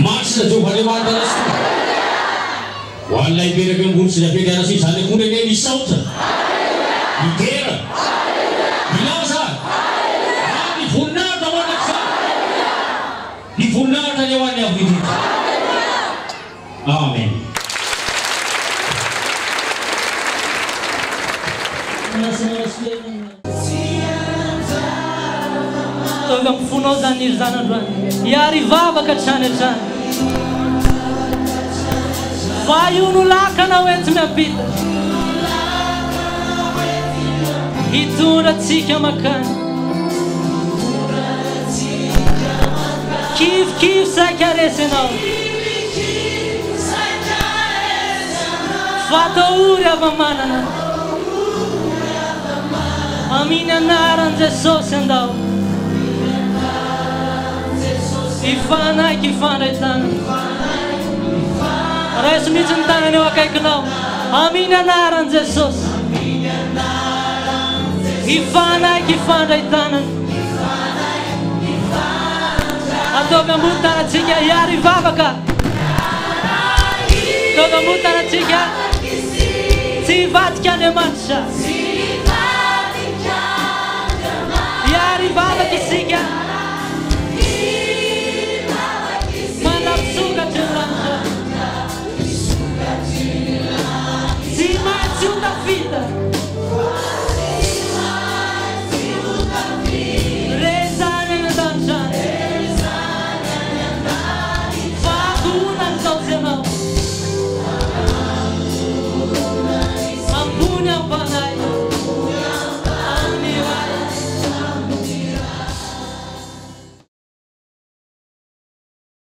Masa jo भने मार्दा जस्तो वाललाई बेरको गुण सिधा बेगार सी साले कुनै नै निसाउँछ हिकेर हिलाउँछ हामी फुन्ना दमनक्छ नि फुन्ना तलेवाने अभिधि आमेन Togam funo zanir zanadwan yari vava kachanechan Vayunu lakana wetme bit Hitura tsika makan Kif sakaresenau Fataura vamanana Amina naran Jesus endau Ifanai kifanai tan Rais mitentang ni wakai kenal Amina naran Jesus Ifanai kifanai tan Atau gambutan aciga yari vavaka Atau gambutan aciga Sivat kane mancha Yari vavaka